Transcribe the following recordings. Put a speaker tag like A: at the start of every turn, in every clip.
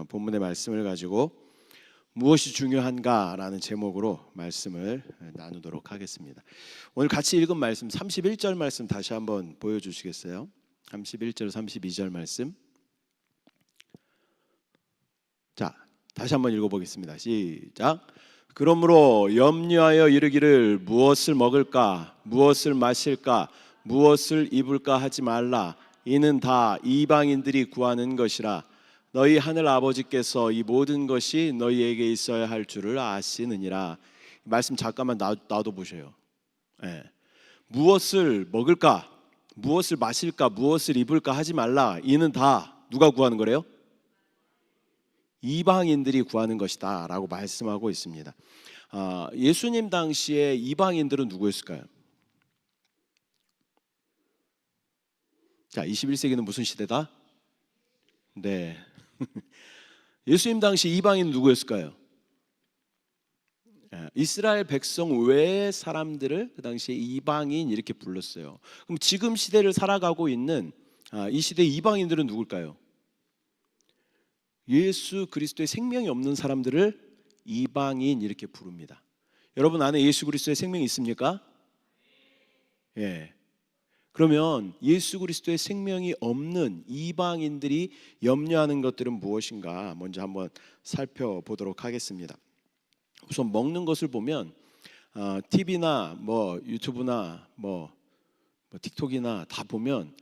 A: 본문의 말씀을 가지고 무엇이 중요한가라는 제목으로 말씀을 나누도록 하겠습니다. 오늘 같이 읽은 말씀 31절 말씀 다시 한번 보여주시겠어요? 31절 32절 말씀. 자, 다시 한번 읽어보겠습니다. 시작. 그러므로 염려하여 이르기를 무엇을 먹을까, 무엇을 마실까, 무엇을 입을까 하지 말라. 이는 다 이방인들이 구하는 것이라. 너희 하늘 아버지께서 이 모든 것이 너희에게 있어야 할 줄을 아시느니라. 말씀 잠깐만 놔둬 보세요. 무엇을 먹을까, 무엇을 마실까, 무엇을 입을까 하지 말라. 이는 다 누가 구하는 거래요? 이방인들이 구하는 것이다 라고 말씀하고 있습니다. 예수님 당시에 이방인들은 누구였을까요? 자, 21세기는 무슨 시대다? 네. 예수님 당시 이방인 누구였을까요? 이스라엘 백성 외의 사람들을 그 당시에 이방인 이렇게 불렀어요. 그럼 지금 시대를 살아가고 있는 이 시대 이방인들은 누굴까요? 예수 그리스도의 생명이 없는 사람들을 이방인 이렇게 부릅니다. 여러분 안에 예수 그리스도의 생명이 있습니까? 예. 그러면 예수 그리스도의 생명이 없는 이방인들이 염려하는 것들은 무엇인가 먼저 한번 살펴보도록 하겠습니다. 우선 먹는 것을 보면 TV나 뭐 유튜브나 뭐 틱톡이나 다 보면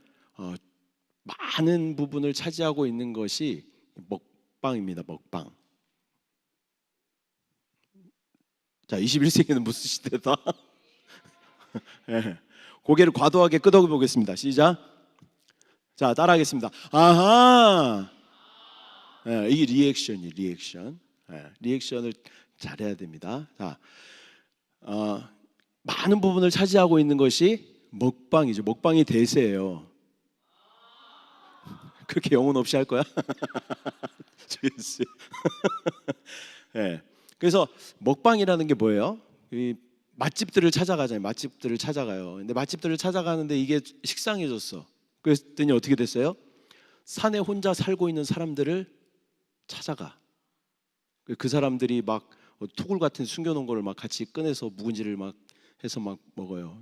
A: 많은 부분을 차지하고 있는 것이 먹방입니다. 먹방. 자, 21세기는 무슨 시대다? 네. 고개를 과도하게 끄덕여 보겠습니다. 시작. 자, 따라하겠습니다. 아하. 네, 이게 리액션이에요. 리액션. 네, 리액션을 잘해야 됩니다. 자, 많은 부분을 차지하고 있는 것이 먹방이죠. 먹방이 대세예요. 그렇게 영혼 없이 할 거야? 네. 그래서 먹방이라는 게 뭐예요? 맛집들을 찾아가잖아요. 맛집들을 찾아가요. 근데 맛집들을 찾아가는데 이게 식상해졌어. 그랬더니 어떻게 됐어요? 산에 혼자 살고 있는 사람들을 찾아가. 그 사람들이 막 토굴 같은 숨겨놓은 거를 막 같이 꺼내서 묵은지를 막 해서 막 먹어요.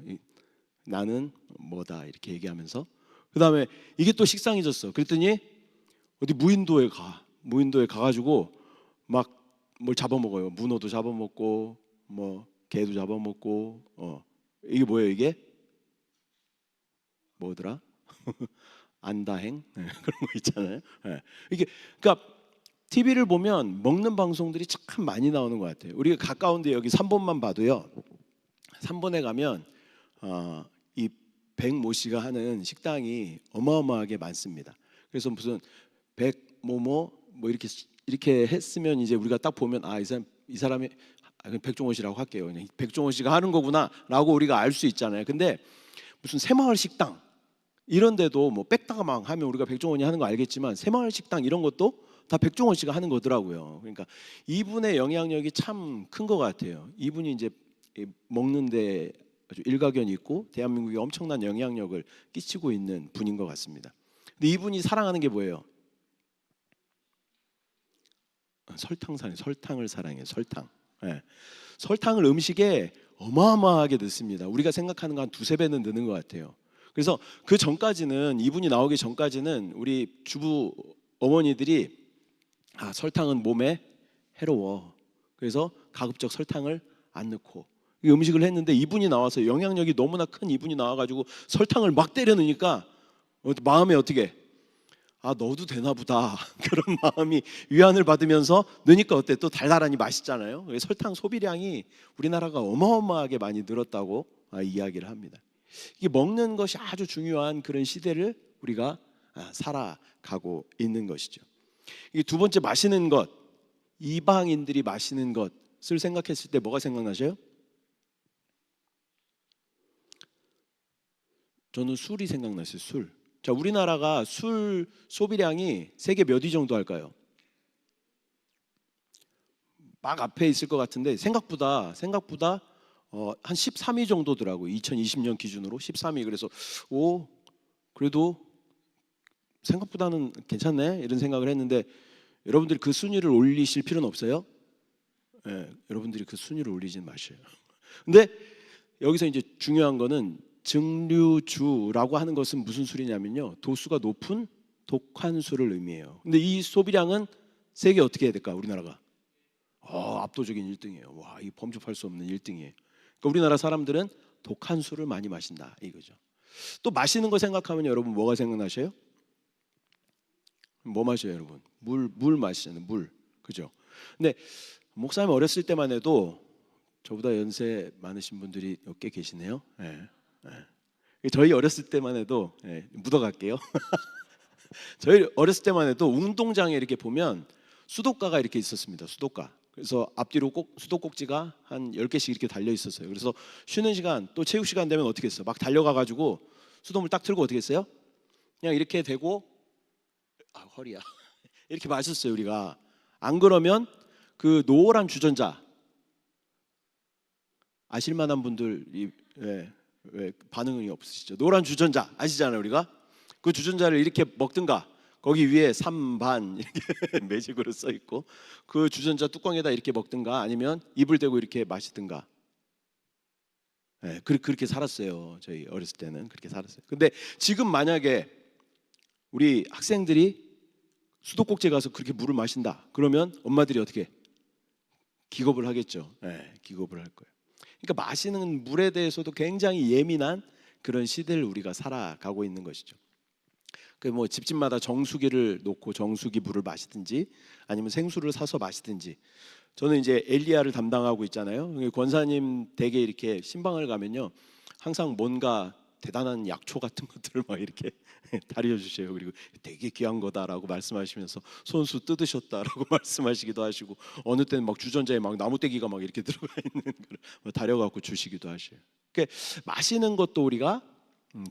A: 나는 뭐다 이렇게 얘기하면서. 그 다음에 이게 또 식상해졌어. 그랬더니 어디 무인도에 가. 무인도에 가가지고 막 뭘 잡아먹어요. 문어도 잡아먹고 뭐 개도 잡아먹고. 이게 뭐예요? 이게 뭐더라? 안다행. 네, 그런 거 있잖아요. 네. 이게 그러니까 TV를 보면 먹는 방송들이 참 많이 나오는 것 같아요. 우리가 가까운데 여기 3번만 봐도요. 3번에 가면 이 백모 씨가 하는 식당이 어마어마하게 많습니다. 그래서 무슨 백모모 뭐 이렇게 했으면 이제 우리가 딱 보면 이 사람이 백종원 씨라고 할게요. 그냥 백종원 씨가 하는 거구나라고 우리가 알 수 있잖아요. 근데 무슨 새마을 식당 이런 데도 뭐 뺐다가 막 하면 우리가 백종원이 하는 거 알겠지만 새마을 식당 이런 것도 다 백종원 씨가 하는 거더라고요. 그러니까 이분의 영향력이 참 큰 것 같아요. 이분이 이제 먹는데 아주 일가견이 있고 대한민국에 엄청난 영향력을 끼치고 있는 분인 것 같습니다. 근데 이분이 사랑하는 게 뭐예요? 설탕을 사랑해요. 설탕. 네. 설탕을 음식에 어마어마하게 넣습니다. 우리가 생각하는 거 한 두세 배는 넣는 것 같아요. 그래서 그 전까지는 이분이 나오기 전까지는 우리 주부 어머니들이 설탕은 몸에 해로워. 그래서 가급적 설탕을 안 넣고 이 음식을 했는데 이분이 나와서 영향력이 너무나 큰 이분이 나와가지고 설탕을 막 때려 넣으니까 마음에 어떻게 넣어도 되나 보다 그런 마음이 위안을 받으면서 넣으니까 어때? 또 달달하니 맛있잖아요. 설탕 소비량이 우리나라가 어마어마하게 많이 늘었다고 이야기를 합니다. 이게 먹는 것이 아주 중요한 그런 시대를 우리가 살아가고 있는 것이죠. 이게 두 번째 마시는 것, 이방인들이 마시는 것을 생각했을 때 뭐가 생각나셔요? 저는 술이 생각났어요. 술. 자, 우리나라가 술 소비량이 세계 몇 위 정도 할까요? 막 앞에 있을 것 같은데 생각보다 한 13위 정도더라고요. 2020년 기준으로 13위. 그래서 그래도 생각보다는 괜찮네 이런 생각을 했는데 여러분들이 그 순위를 올리실 필요는 없어요. 예, 여러분들이 그 순위를 올리지는 마셔요. 근데 여기서 이제 중요한 거는 증류주라고 하는 것은 무슨 술이냐면요, 도수가 높은 독한 술을 의미해요. 근데 이 소비량은 세계 어떻게 해야 될까? 우리나라가 압도적인 1등이에요. 와, 이 범접할 수 없는 1등이에요. 그러니까 우리나라 사람들은 독한 술을 많이 마신다 이거죠. 또 마시는 거 생각하면 여러분 뭐가 생각나셔요? 뭐 마셔요, 여러분? 물 마시잖아요. 물, 그죠? 근데 목사님 어렸을 때만 해도, 저보다 연세 많으신 분들이 꽤 계시네요. 예, 예. 저희 어렸을 때만 해도, 예, 묻어갈게요. 저희 어렸을 때만 해도 운동장에 이렇게 보면 수도가가 이렇게 있었습니다. 수도가. 그래서 앞뒤로 꼭 수도꼭지가 한 10개씩 이렇게 달려 있었어요. 그래서 쉬는 시간, 또 체육 시간 되면 어떻게 했어요? 막 달려가 가지고 수돗물 딱 틀고 어떻게 했어요? 그냥 이렇게 대고, 허리야. 이렇게 마셨어요, 우리가. 안 그러면 그 노란 주전자, 아실 만한 분들이 왜 반응이 없으시죠? 노란 주전자 아시잖아요, 우리가. 그 주전자를 이렇게 먹든가, 거기 위에 3반 이렇게 매직으로 써 있고, 그 주전자 뚜껑에다 이렇게 먹든가, 아니면 입을 대고 이렇게 마시든가. 네, 그렇게 살았어요. 저희 어렸을 때는 그렇게 살았어요. 근데 지금 만약에 우리 학생들이 수도꼭지에 가서 그렇게 물을 마신다, 그러면 엄마들이 어떻게 기겁을 하겠죠. 네, 기겁을 할 거예요. 그러니까 마시는 물에 대해서도 굉장히 예민한 그런 시대를 우리가 살아가고 있는 것이죠. 그 뭐 집집마다 정수기를 놓고 정수기 물을 마시든지, 아니면 생수를 사서 마시든지. 저는 이제 엘리야를 담당하고 있잖아요. 권사님 댁에 이렇게 신방을 가면요, 항상 뭔가 대단한 약초 같은 것들을 막 이렇게 다려 주세요. 그리고 되게 귀한 거다라고 말씀하시면서 손수 뜯으셨다라고 말씀하시기도 하시고, 어느 때는 막 주전자에 막 나무떼기가 막 이렇게 들어가 있는 걸 다려 갖고 주시기도 하셔요. 그러니까 마시는 것도 우리가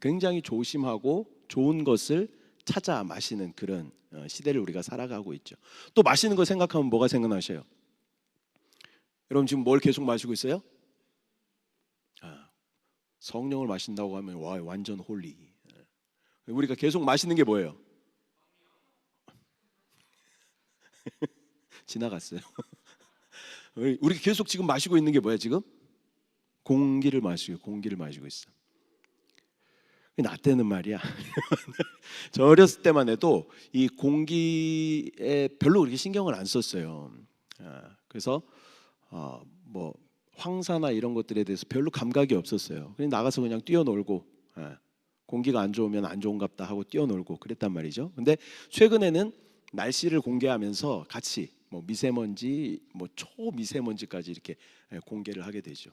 A: 굉장히 조심하고 좋은 것을 찾아 마시는 그런 시대를 우리가 살아가고 있죠. 또 마시는 거 생각하면 뭐가 생각나셔요? 여러분 지금 뭘 계속 마시고 있어요? 성령을 마신다고 하면 와, 완전 홀리. 우리가 계속 마시는 게 뭐예요? 지나갔어요. 우리 계속 지금 마시고 있는 게 뭐야 지금? 공기를 마시고 있어. 나 때는 말이야. 저 어렸을 때만 해도 이 공기에 별로 그렇게 신경을 안 썼어요. 그래서 뭐 황사나 이런 것들에 대해서 별로 감각이 없었어요. 그냥 나가서 그냥 뛰어놀고, 공기가 안 좋으면 안 좋은갑다 하고 뛰어놀고 그랬단 말이죠. 근데 최근에는 날씨를 공개하면서 같이 뭐 미세먼지, 뭐 초미세먼지까지 이렇게 공개를 하게 되죠.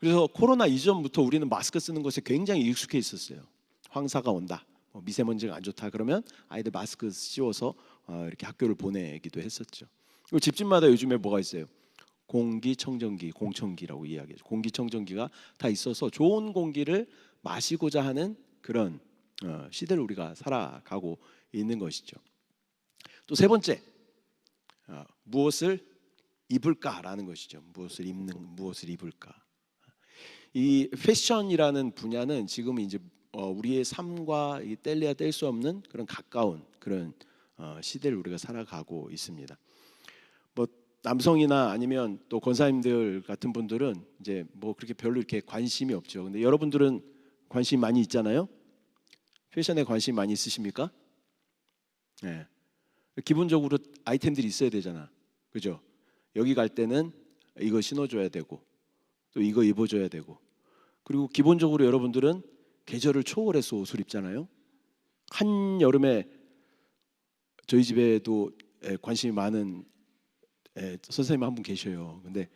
A: 그래서 코로나 이전부터 우리는 마스크 쓰는 것에 굉장히 익숙해 있었어요. 황사가 온다, 미세먼지가 안 좋다 그러면 아이들 마스크 씌워서 이렇게 학교를 보내기도 했었죠. 그리고 집집마다 요즘에 뭐가 있어요? 공기청정기, 공청기라고 이야기하죠. 공기청정기가 다 있어서 좋은 공기를 마시고자 하는 그런 시대를 우리가 살아가고 있는 것이죠. 또 세 번째, 무엇을 입을까라는 것이죠. 무엇을 입을까. 이 패션이라는 분야는 지금 이제 우리의 삶과 뗄래야 뗄 수 없는 그런 가까운 그런 시대를 우리가 살아가고 있습니다. 뭐 남성이나 아니면 또 권사님들 같은 분들은 이제 뭐 그렇게 별로 이렇게 관심이 없죠. 근데 여러분들은 관심 많이 있잖아요. 패션에 관심 많이 있으십니까? 네. 기본적으로 아이템들이 있어야 되잖아, 그죠? 여기 갈 때는 이거 신어줘야 되고, 또 이거 입어줘야 되고, 그리고 기본적으로 여러분들은 계절을 초월해서 옷을 입잖아요. 한 여름에 저희 집에도 관심이 많은 선생님 한 분 계셔요. 근데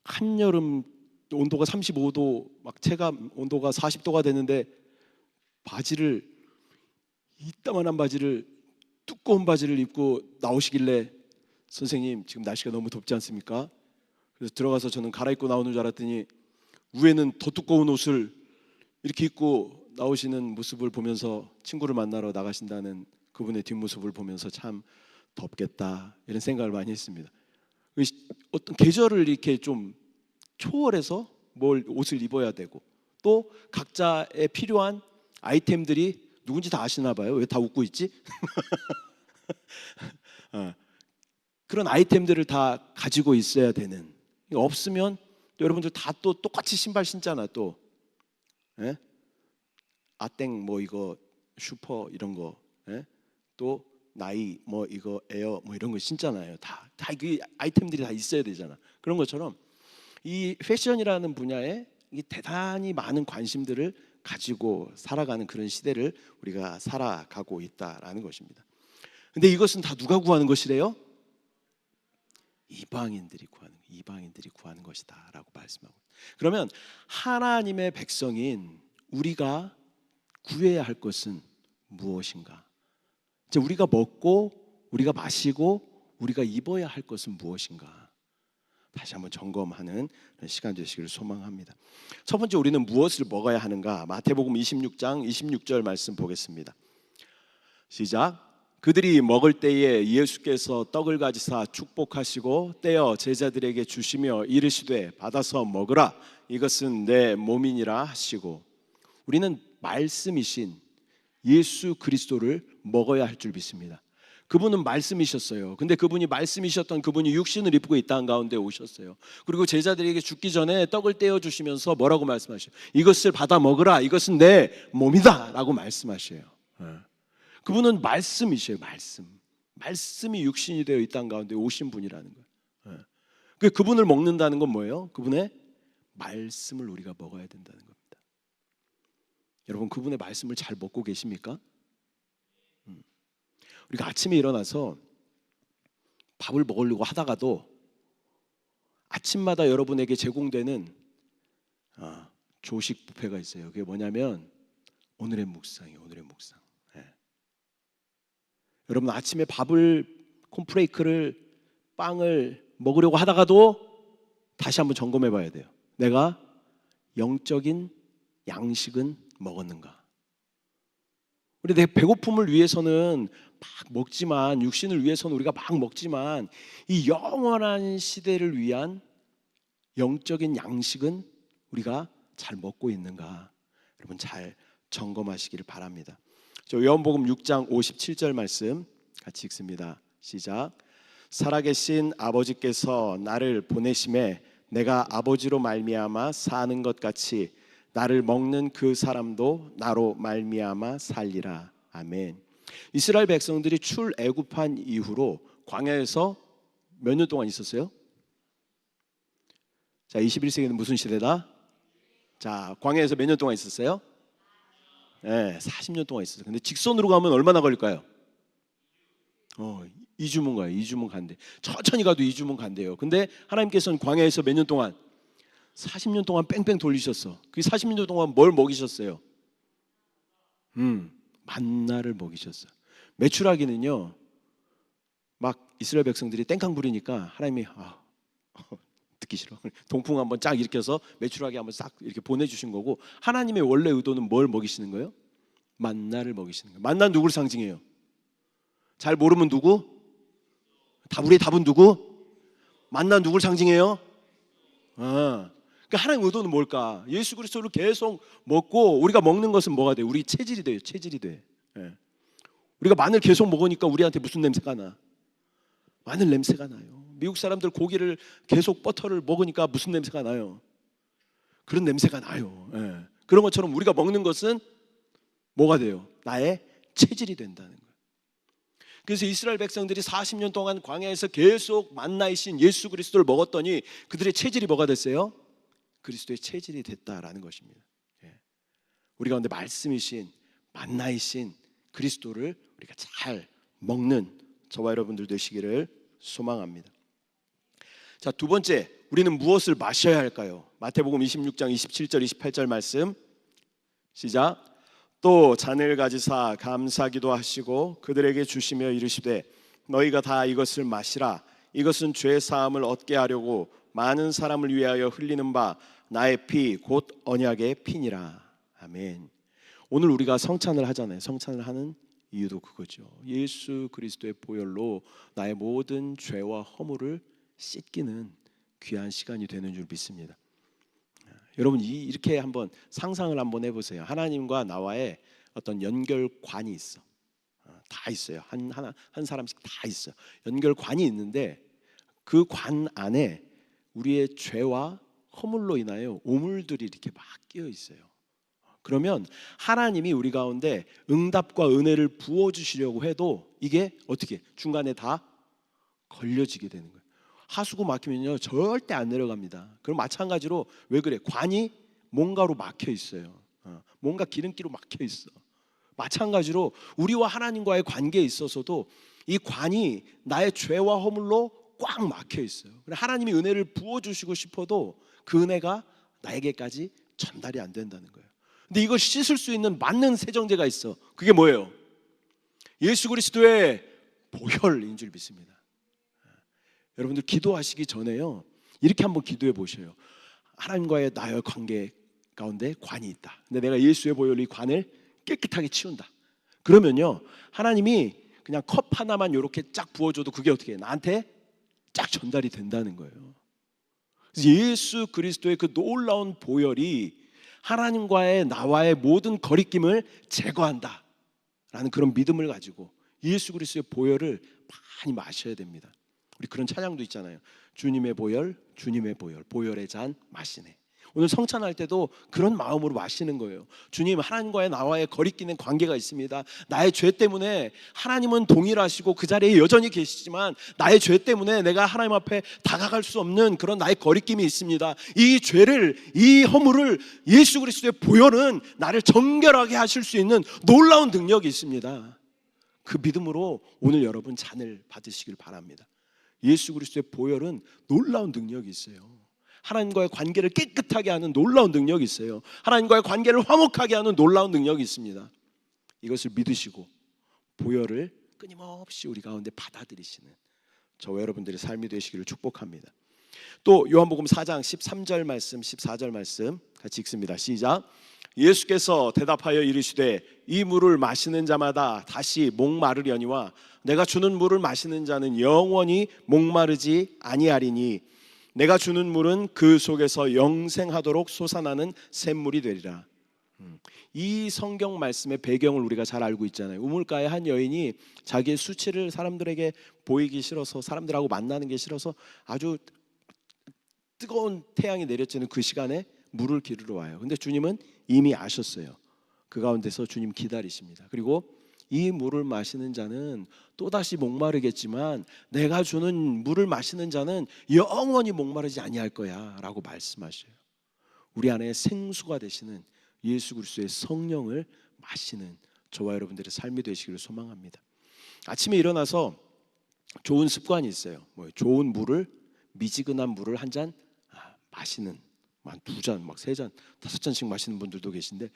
A: 한 여름 온도가 35도, 막 체감 온도가 40도가 되는데 바지를, 이따만한 바지를, 두꺼운 바지를 입고 나오시길래, 선생님 지금 날씨가 너무 덥지 않습니까? 그래서 들어가서 저는 갈아입고 나오는 줄 알았더니 위에는 더 두꺼운 옷을 이렇게 입고 나오시는 모습을 보면서 친구를 만나러 나가신다는 그분의 뒷모습을 보면서 참 덥겠다 이런 생각을 많이 했습니다. 어떤 계절을 이렇게 좀 초월해서 뭘 옷을 입어야 되고, 또 각자의 필요한 아이템들이 누군지 다 아시나 봐요. 왜 다 웃고 있지? 그런 아이템들을 다 가지고 있어야 되는. 없으면 또 여러분들 다 또 똑같이 신발 신잖아. 또 예? 아땡 뭐 이거 슈퍼 이런 거, 예? 또 나이 뭐 이거 에어 뭐 이런 거 신잖아요. 다 그 아이템들이 다 있어야 되잖아. 그런 것처럼 이 패션이라는 분야에 이 대단히 많은 관심들을 가지고 살아가는 그런 시대를 우리가 살아가고 있다라는 것입니다. 근데 이것은 다 누가 구하는 것이래요? 이방인들이 구하는 것이다라고 말씀하고. 그러면 하나님의 백성인 우리가 구해야 할 것은 무엇인가? 이제 우리가 먹고 우리가 마시고 우리가 입어야 할 것은 무엇인가? 다시 한번 점검하는 시간 되시기를 소망합니다. 첫 번째, 우리는 무엇을 먹어야 하는가? 마태복음 26장 26절 말씀 보겠습니다. 시작. 그들이 먹을 때에 예수께서 떡을 가지사 축복하시고 떼어 제자들에게 주시며 이르시되 받아서 먹으라, 이것은 내 몸이니라 하시고. 우리는 말씀이신 예수 그리스도를 먹어야 할 줄 믿습니다. 그분은 말씀이셨어요. 근데 그분이 말씀이셨던 그분이 육신을 입고 이 땅 가운데 오셨어요. 그리고 제자들에게 죽기 전에 떡을 떼어 주시면서 뭐라고 말씀하셔요? 이것을 받아 먹으라, 이것은 내 몸이다 라고 말씀하셔요. 그분은 말씀이셔요. 말씀이 육신이 되어 이 땅 가운데 오신 분이라는 거예요. 그분을 먹는다는 건 뭐예요? 그분의 말씀을 우리가 먹어야 된다는 겁니다. 여러분, 그분의 말씀을 잘 먹고 계십니까? 우리가 아침에 일어나서 밥을 먹으려고 하다가도 아침마다 여러분에게 제공되는 조식 뷔페가 있어요. 그게 뭐냐면 오늘의 묵상이에요. 오늘의 묵상. 여러분, 아침에 밥을, 콘프레이크를, 빵을 먹으려고 하다가도 다시 한번 점검해 봐야 돼요. 내가 영적인 양식은 먹었는가? 우리 내 배고픔을 위해서는 막 먹지만, 육신을 위해서는 우리가 막 먹지만, 이 영원한 시대를 위한 영적인 양식은 우리가 잘 먹고 있는가? 여러분, 잘 점검하시기를 바랍니다. 요한복음 6장 57절 말씀 같이 읽습니다. 시작. 살아계신 아버지께서 나를 보내심에 내가 아버지로 말미암아 사는 것 같이 나를 먹는 그 사람도 나로 말미암아 살리라. 아멘. 이스라엘 백성들이 출애굽한 이후로 광야에서 몇 년 동안 있었어요? 자, 21세기는 무슨 시대다? 자, 광야에서 몇 년 동안 있었어요? 네, 40년 동안 있었어요. 근데 직선으로 가면 얼마나 걸릴까요? 2주문 가요. 2주문 간대. 천천히 가도 2주문 간대요. 근데 하나님께서는 광야에서 몇 년 동안? 40년 동안 뺑뺑 돌리셨어. 그 40년 동안 뭘 먹이셨어요? 만나를 먹이셨어. 메추라기는요, 막 이스라엘 백성들이 땡깡 부리니까 하나님이 듣기 싫어. 동풍 한번 쫙 일으켜서 메추라기 한번 싹 이렇게 보내주신 거고, 하나님의 원래 의도는 뭘 먹이시는 거예요? 만나를 먹이시는 거예요. 만나는 누구를 상징해요? 잘 모르면 누구? 우리의 답은 누구? 만나는 누구를 상징해요? 그러니까 하나님의 의도는 뭘까? 예수 그리스도를 계속 먹고 우리가 먹는 것은 뭐가 돼요? 우리 체질이 돼요. 체질이 돼. 우리가 마늘 계속 먹으니까 우리한테 무슨 냄새가 나? 마늘 냄새가 나요. 미국 사람들 고기를 계속 버터를 먹으니까 무슨 냄새가 나요? 그런 냄새가 나요. 그런 것처럼 우리가 먹는 것은 뭐가 돼요? 나의 체질이 된다는 거예요. 그래서 이스라엘 백성들이 40년 동안 광야에서 계속 만나이신 예수 그리스도를 먹었더니 그들의 체질이 뭐가 됐어요? 그리스도의 체질이 됐다라는 것입니다. 우리 가운데 말씀이신 만나이신 그리스도를 우리가 잘 먹는 저와 여러분들 되시기를 소망합니다. 자, 두 번째, 우리는 무엇을 마셔야 할까요? 마태복음 26장 27절 28절 말씀 시작. 또 잔을 가지사 감사기도 하시고 그들에게 주시며 이르시되 너희가 다 이것을 마시라. 이것은 죄 사함을 얻게 하려고 많은 사람을 위하여 흘리는 바 나의 피 곧 언약의 피니라. 아멘. 오늘 우리가 성찬을 하잖아요. 성찬을 하는 이유도 그거죠. 예수 그리스도의 보혈로 나의 모든 죄와 허물을 씻기는 귀한 시간이 되는 줄 믿습니다. 여러분, 이렇게 한번 상상을 한번 해보세요. 하나님과 나와의 어떤 연결관이 있어. 다 있어요. 한 사람씩 다 있어요. 연결관이 있는데 그 관 안에 우리의 죄와 허물로 인하여 오물들이 이렇게 막 끼어 있어요. 그러면 하나님이 우리 가운데 응답과 은혜를 부어주시려고 해도 이게 어떻게 중간에 다 걸려지게 되는 거예요. 하수구 막히면요 절대 안 내려갑니다. 그럼 마찬가지로 왜 그래? 관이 뭔가로 막혀 있어요. 뭔가 기름기로 막혀 있어. 마찬가지로 우리와 하나님과의 관계에 있어서도 이 관이 나의 죄와 허물로 꽉 막혀 있어요. 하나님이 은혜를 부어주시고 싶어도 그 은혜가 나에게까지 전달이 안 된다는 거예요. 근데 이걸 씻을 수 있는 맞는 세정제가 있어. 그게 뭐예요? 예수 그리스도의 보혈인 줄 믿습니다. 여러분들 기도하시기 전에요 이렇게 한번 기도해 보셔요. 하나님과의 나의 관계 가운데 관이 있다. 근데 내가 예수의 보혈로 이 관을 깨끗하게 치운다. 그러면요 하나님이 그냥 컵 하나만 이렇게 쫙 부어줘도 그게 어떻게 나한테 쫙 전달이 된다는 거예요. 그래서 예수 그리스도의 그 놀라운 보혈이 하나님과의 나와의 모든 거리낌을 제거한다 라는 그런 믿음을 가지고 예수 그리스도의 보혈을 많이 마셔야 됩니다. 우리 그런 찬양도 있잖아요. 주님의 보혈, 주님의 보혈, 보혈의 잔 마시네. 오늘 성찬할 때도 그런 마음으로 마시는 거예요. 주님, 하나님과의 나와의 거리끼는 관계가 있습니다. 나의 죄 때문에 하나님은 동일하시고 그 자리에 여전히 계시지만 나의 죄 때문에 내가 하나님 앞에 다가갈 수 없는 그런 나의 거리낌이 있습니다. 이 죄를, 이 허물을 예수 그리스도의 보혈은 나를 정결하게 하실 수 있는 놀라운 능력이 있습니다. 그 믿음으로 오늘 여러분 잔을 받으시길 바랍니다. 예수 그리스도의 보혈은 놀라운 능력이 있어요. 하나님과의 관계를 깨끗하게 하는 놀라운 능력이 있어요. 하나님과의 관계를 화목하게 하는 놀라운 능력이 있습니다. 이것을 믿으시고 보혈을 끊임없이 우리 가운데 받아들이시는 저와 여러분들의 삶이 되시기를 축복합니다. 또 요한복음 4장 13절 말씀 14절 말씀 같이 읽습니다. 시작. 예수께서 대답하여 이르시되 이 물을 마시는 자마다 다시 목마르려니와 내가 주는 물을 마시는 자는 영원히 목마르지 아니하리니 내가 주는 물은 그 속에서 영생하도록 솟아나는 샘물이 되리라. 이 성경 말씀의 배경을 우리가 잘 알고 있잖아요. 우물가의 한 여인이 자기의 수치를 사람들에게 보이기 싫어서 사람들하고 만나는 게 싫어서 아주 뜨거운 태양이 내려지는 그 시간에 물을 기르러 와요. 근데 주님은 이미 아셨어요. 그 가운데서 주님 기다리십니다. 그리고 이 물을 마시는 자는 또다시 목마르겠지만 내가 주는 물을 마시는 자는 영원히 목마르지 아니할 거야 라고 말씀하셔요. 우리 안에 생수가 되시는 예수 그리스도의 성령을 마시는 저와 여러분들의 삶이 되시기를 소망합니다. 아침에 일어나서 좋은 습관이 있어요. 좋은 물을, 미지근한 물을 한 잔 마시는, 한 두 잔, 막 세 잔, 다섯 잔씩 마시는 분들도 계신데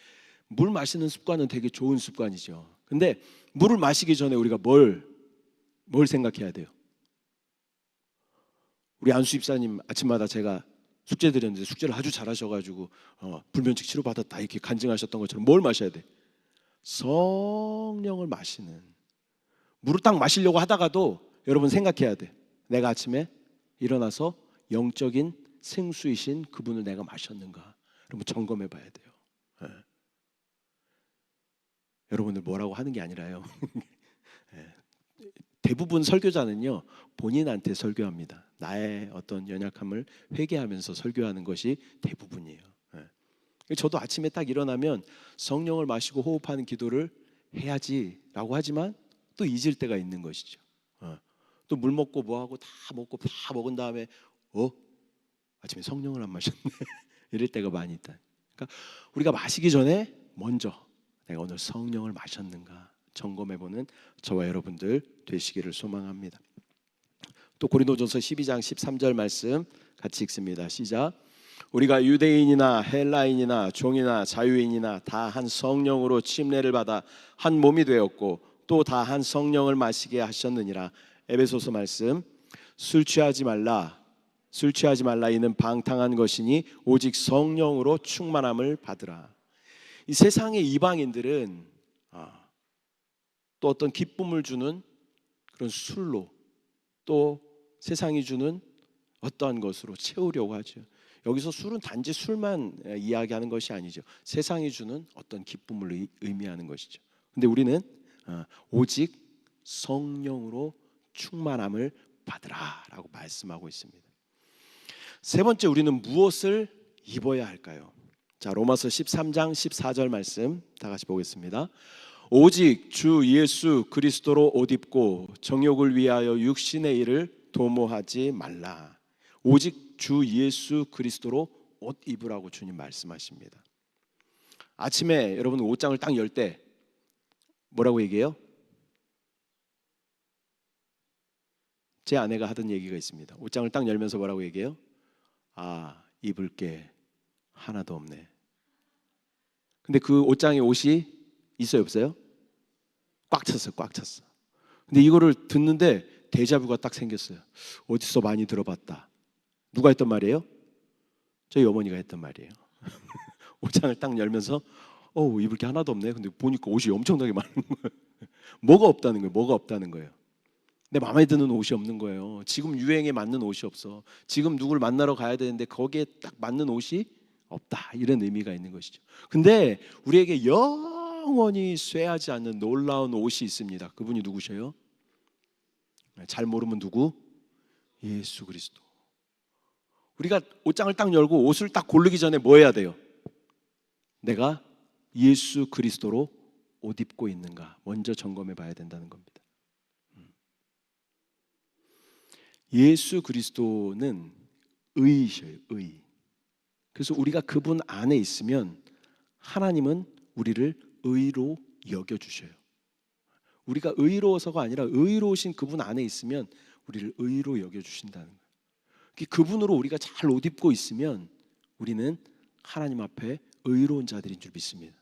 A: 물 마시는 습관은 되게 좋은 습관이죠. 근데 물을 마시기 전에 우리가 뭘 생각해야 돼요? 우리 안수 집사님 아침마다 제가 숙제 드렸는데 숙제를 아주 잘하셔가지고 불면증 치료받았다 이렇게 간증하셨던 것처럼 뭘 마셔야 돼? 성령을 마시는. 물을 딱 마시려고 하다가도 여러분 생각해야 돼. 내가 아침에 일어나서 영적인 생수이신 그분을 내가 마셨는가? 여러분 점검해 봐야 돼요. 네. 여러분들 뭐라고 하는 게 아니라요. 네. 대부분 설교자는요 본인한테 설교합니다. 나의 어떤 연약함을 회개하면서 설교하는 것이 대부분이에요. 네. 저도 아침에 딱 일어나면 성령을 마시고 호흡하는 기도를 해야지라고 하지만 또 잊을 때가 있는 것이죠. 또 물 먹고 뭐하고 다 먹고 다 먹은 다음에 아침에 성령을 안 마셨네 이럴 때가 많이 있다. 그러니까 우리가 마시기 전에 먼저 내가 오늘 성령을 마셨는가 점검해보는 저와 여러분들 되시기를 소망합니다. 또 고린도전서 12장 13절 말씀 같이 읽습니다. 시작. 우리가 유대인이나 헬라인이나 종이나 자유인이나 다 한 성령으로 침례를 받아 한 몸이 되었고 또 다 한 성령을 마시게 하셨느니라. 에베소서 말씀. 술 취하지 말라 이는 방탕한 것이니 오직 성령으로 충만함을 받으라. 이 세상의 이방인들은 또 어떤 기쁨을 주는 그런 술로 또 세상이 주는 어떠한 것으로 채우려고 하죠. 여기서 술은 단지 술만 이야기하는 것이 아니죠. 세상이 주는 어떤 기쁨을 의미하는 것이죠. 근데 우리는 오직 성령으로 충만함을 받으라라고 말씀하고 있습니다. 세 번째, 우리는 무엇을 입어야 할까요? 자, 로마서 13장 14절 말씀 다 같이 보겠습니다. 오직 주 예수 그리스도로 옷 입고 정욕을 위하여 육신의 일을 도모하지 말라. 오직 주 예수 그리스도로 옷 입으라고 주님 말씀하십니다. 아침에 여러분 옷장을 딱 열 때 뭐라고 얘기해요? 제 아내가 하던 얘기가 있습니다. 옷장을 딱 열면서 뭐라고 얘기해요? 아, 입을 게 하나도 없네. 근데 그 옷장에 옷이 있어요, 없어요? 꽉 찼어요, 꽉 찼어. 근데 이거를 듣는데 데자뷰가 딱 생겼어요. 어디서 많이 들어봤다. 누가 했던 말이에요? 저희 어머니가 했던 말이에요. 옷장을 딱 열면서 입을 게 하나도 없네. 근데 보니까 옷이 엄청나게 많은 거예요. 뭐가 없다는 거예요? 뭐가 없다는 거예요? 내 마음에 드는 옷이 없는 거예요. 지금 유행에 맞는 옷이 없어. 지금 누굴 만나러 가야 되는데 거기에 딱 맞는 옷이 없다. 이런 의미가 있는 것이죠. 근데 우리에게 영원히 쇠하지 않는 놀라운 옷이 있습니다. 그분이 누구셔요? 잘 모르면 누구? 예수 그리스도. 우리가 옷장을 딱 열고 옷을 딱 고르기 전에 뭐 해야 돼요? 내가 예수 그리스도로 옷 입고 있는가 먼저 점검해 봐야 된다는 겁니다. 예수 그리스도는 의이셔요. 의. 그래서 우리가 그분 안에 있으면 하나님은 우리를 의로 여겨주셔요. 우리가 의로워서가 아니라 의로우신 그분 안에 있으면 우리를 의로 여겨주신다는 거예요. 그분으로 우리가 잘 옷 입고 있으면 우리는 하나님 앞에 의로운 자들인 줄 믿습니다.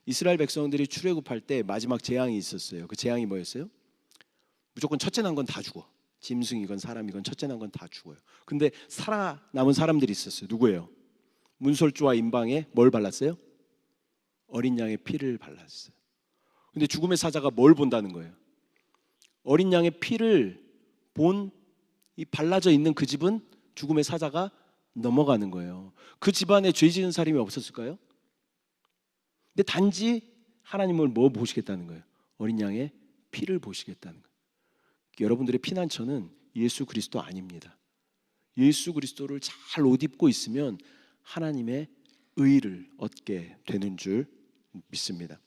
A: 이스라엘 백성들이 출애굽할 때 마지막 재앙이 있었어요. 그 재앙이 뭐였어요? 무조건 첫째 난 건 다 죽어. 짐승이건 사람이건 첫째 난 건 다 죽어요. 근데 살아남은 사람들이 있었어요. 누구예요? 문설주와 임방에 뭘 발랐어요? 어린 양의 피를 발랐어요. 근데 죽음의 사자가 뭘 본다는 거예요? 어린 양의 피를 본 이 발라져 있는 그 집은 죽음의 사자가 넘어가는 거예요. 그 집안에 죄 지은 사람이 없었을까요? 근데 단지 하나님을 뭐 보시겠다는 거예요? 어린 양의 피를 보시겠다는 거예요. 여러분들의 피난처는 예수 그리스도 아닙니다. 예수 그리스도를 잘 옷 입고 있으면 하나님의 의를 얻게 되는 줄 믿습니다.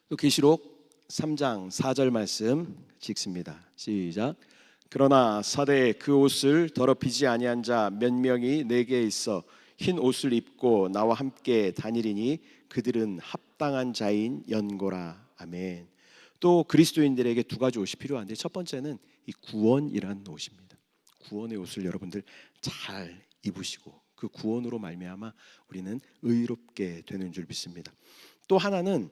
A: 또 계시록 3장 4절 말씀 읽습니다. 시작. 그러나 사대에 그 옷을 더럽히지 아니한 자 몇 명이 내게 있어 흰 옷을 입고 나와 함께 다니리니 그들은 합당한 자인 연고라. 아멘. 또 그리스도인들에게 두 가지 옷이 필요한데 첫 번째는 이 구원이라는 옷입니다. 구원의 옷을 여러분들 잘 입으시고 그 구원으로 말미암아 우리는 의롭게 되는 줄 믿습니다. 또 하나는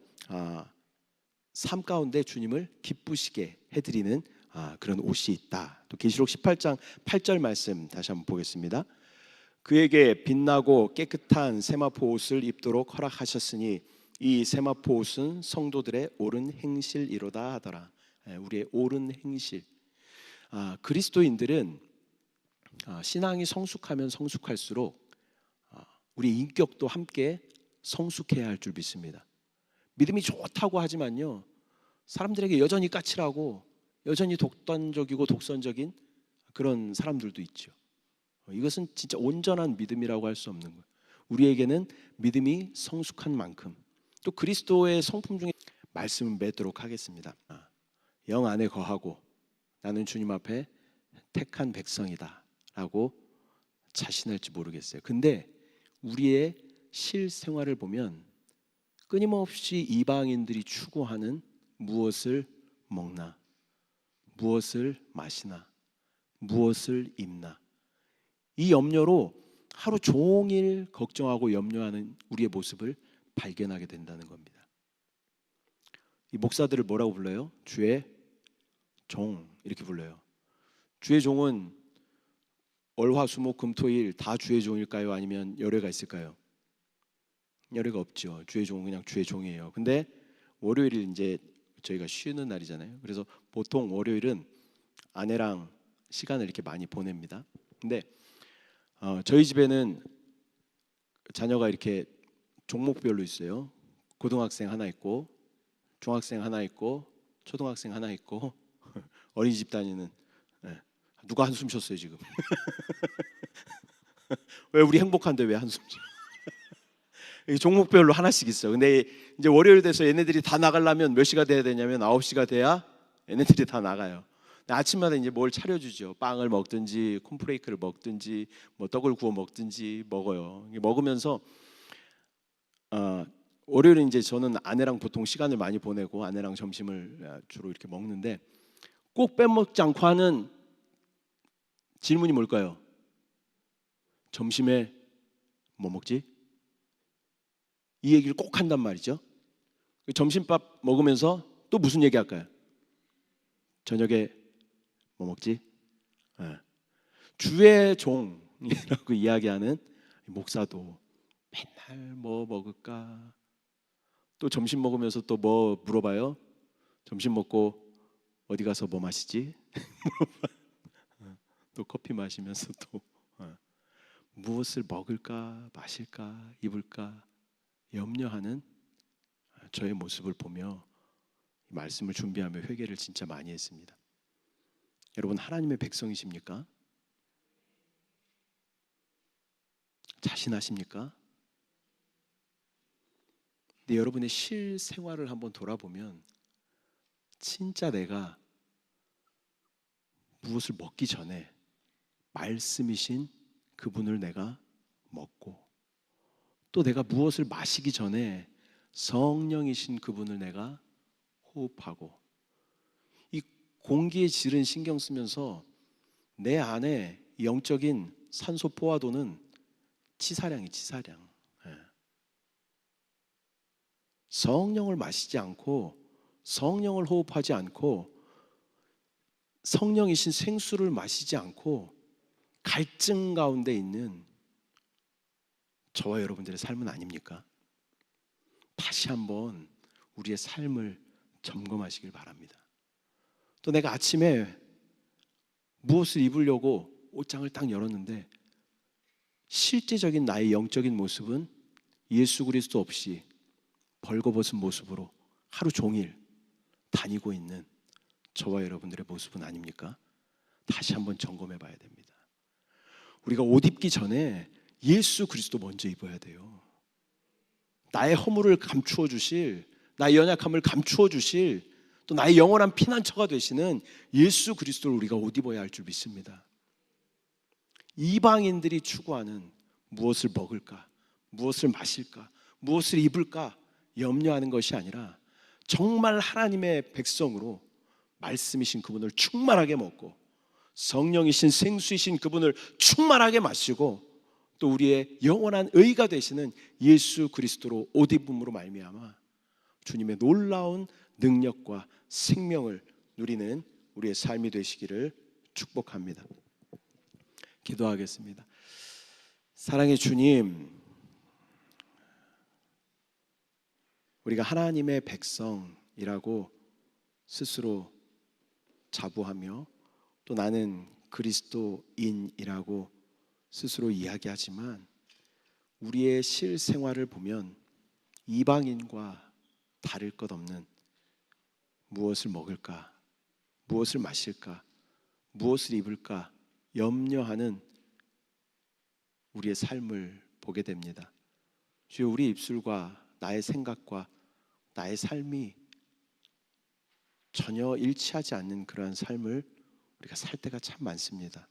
A: 삶 가운데 주님을 기쁘시게 해드리는 그런 옷이 있다. 또 계시록 18장 8절 말씀 다시 한번 보겠습니다. 그에게 빛나고 깨끗한 세마포 옷을 입도록 허락하셨으니 이 세마포 옷은 성도들의 옳은 행실이로다 하더라. 우리의 옳은 행실. 그리스도인들은 신앙이 성숙하면 성숙할수록 우리 인격도 함께 성숙해야 할 줄 믿습니다. 믿음이 좋다고 하지만요, 사람들에게 여전히 까칠하고 여전히 독단적이고 독선적인 그런 사람들도 있죠. 이것은 진짜 온전한 믿음이라고 할 수 없는 거예요. 우리에게는 믿음이 성숙한 만큼 또 그리스도의 성품 중에 말씀을 맺도록 하겠습니다. 영 안에 거하고 나는 주님 앞에 택한 백성이다 라고 자신할지 모르겠어요. 근데 우리의 실생활을 보면 끊임없이 이방인들이 추구하는 무엇을 먹나, 무엇을 마시나, 무엇을 입나, 이 염려로 하루 종일 걱정하고 염려하는 우리의 모습을 발견하게 된다는 겁니다. 이 목사들을 뭐라고 불러요? 주의 종 이렇게 불러요. 주의 종은 월화수목금토일 다 주의 종일까요? 아니면 열애가 있을까요? 열애가 없죠. 주의 종은 그냥 주의 종이에요. 근데 월요일이 이제 저희가 쉬는 날이잖아요. 그래서 보통 월요일은 아내랑 시간을 이렇게 많이 보냅니다. 근데 저희 집에는 자녀가 이렇게 종목별로 있어요. 고등학생 하나 있고 중학생 하나 있고 초등학생 하나 있고 어린이집 다니는, 예. 누가 한숨 쉬었어요 지금? 왜 우리 행복한데 왜 한숨 쉬어? 종목별로 하나씩 있어. 근데 이제 월요일 돼서 얘네들이 다 나가려면 몇 시가 돼야 되냐면 9시가 돼야 얘네들이 다 나가요. 근데 아침마다 이제 뭘 차려주죠. 빵을 먹든지 콘프레이크를 먹든지 뭐 떡을 구워 먹든지 먹어요. 먹으면서 월요일에 이제 저는 아내랑 보통 시간을 많이 보내고 아내랑 점심을 주로 이렇게 먹는데 꼭 빼먹지 않고 하는 질문이 뭘까요? 점심에 뭐 먹지? 이 얘기를 꼭 한단 말이죠. 점심밥 먹으면서 또 무슨 얘기 할까요? 저녁에 뭐 먹지? 예. 주의 종이라고 이야기하는 목사도 맨날 뭐 먹을까? 또 점심 먹으면서 또 뭐 물어봐요? 점심 먹고 어디 가서 뭐 마시지? 또 커피 마시면서 또 무엇을 먹을까, 마실까, 입을까 염려하는 저의 모습을 보며 말씀을 준비하며 회개를 진짜 많이 했습니다. 여러분 하나님의 백성이십니까? 자신하십니까? 근데 여러분의 실생활을 한번 돌아보면 진짜 내가 무엇을 먹기 전에 말씀이신 그분을 내가 먹고 또 내가 무엇을 마시기 전에 성령이신 그분을 내가 호흡하고 이 공기의 질은 신경 쓰면서 내 안에 영적인 산소 포화도는 치사량. 예. 성령을 마시지 않고 성령을 호흡하지 않고 성령이신 생수를 마시지 않고 갈증 가운데 있는 저와 여러분들의 삶은 아닙니까? 다시 한번 우리의 삶을 점검하시길 바랍니다. 또 내가 아침에 무엇을 입으려고 옷장을 딱 열었는데 실제적인 나의 영적인 모습은 예수 그리스도 없이 벌거벗은 모습으로 하루 종일 다니고 있는 저와 여러분들의 모습은 아닙니까? 다시 한번 점검해 봐야 됩니다. 우리가 옷 입기 전에 예수 그리스도 먼저 입어야 돼요. 나의 허물을 감추어 주실, 나의 연약함을 감추어 주실, 또 나의 영원한 피난처가 되시는 예수 그리스도를 우리가 옷 입어야 할 줄 믿습니다. 이방인들이 추구하는 무엇을 먹을까, 무엇을 마실까, 무엇을 입을까 염려하는 것이 아니라 정말 하나님의 백성으로 말씀이신 그분을 충만하게 먹고 성령이신 생수이신 그분을 충만하게 마시고 또 우리의 영원한 의가 되시는 예수 그리스도로 옷 입음으로 말미암아 주님의 놀라운 능력과 생명을 누리는 우리의 삶이 되시기를 축복합니다. 기도하겠습니다. 사랑의 주님, 우리가 하나님의 백성이라고 스스로 자부하며 또 나는 그리스도인이라고 스스로 이야기하지만 우리의 실생활을 보면 이방인과 다를 것 없는 무엇을 먹을까, 무엇을 마실까, 무엇을 입을까 염려하는 우리의 삶을 보게 됩니다. 주여, 우리 입술과 나의 생각과 나의 삶이 전혀 일치하지 않는 그러한 삶을 우리가 살 때가 참 많습니다.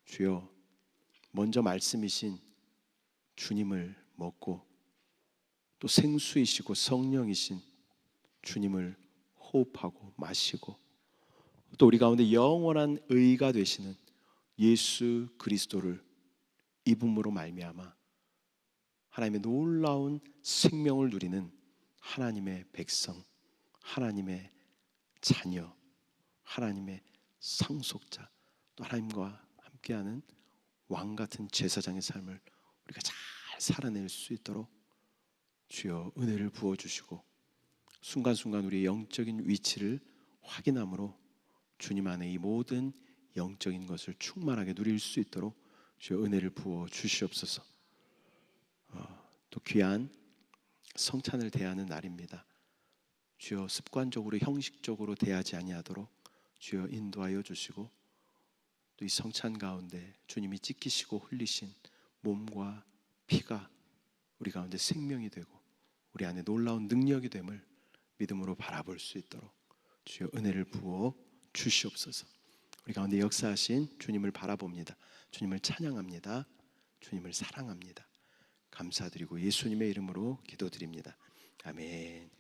A: 주여, 먼저 말씀이신 주님을 먹고 또 생수이시고 성령이신 주님을 호흡하고 마시고 또 우리 가운데 영원한 의가 되시는 예수 그리스도를 입음으로 말미암아 하나님의 놀라운 생명을 누리는 하나님의 백성, 하나님의 자녀, 하나님의 상속자, 또 하나님과 함께하는 왕 같은 제사장의 삶을 우리가 잘 살아낼 수 있도록 주여 은혜를 부어주시고 순간순간 우리의 영적인 위치를 확인함으로 주님 안에 이 모든 영적인 것을 충만하게 누릴 수 있도록 주여 은혜를 부어 주시옵소서. 또 귀한 성찬을 대하는 날입니다. 주여 습관적으로 형식적으로 대하지 아니하도록 주여 인도하여 주시고, 또 이 성찬 가운데 주님이 찢기시고 흘리신 몸과 피가 우리 가운데 생명이 되고 우리 안에 놀라운 능력이 됨을 믿음으로 바라볼 수 있도록 주여 은혜를 부어 주시옵소서. 우리 가운데 역사하신 주님을 바라봅니다. 주님을 찬양합니다. 주님을 사랑합니다. 감사드리고 예수님의 이름으로 기도드립니다. 아멘.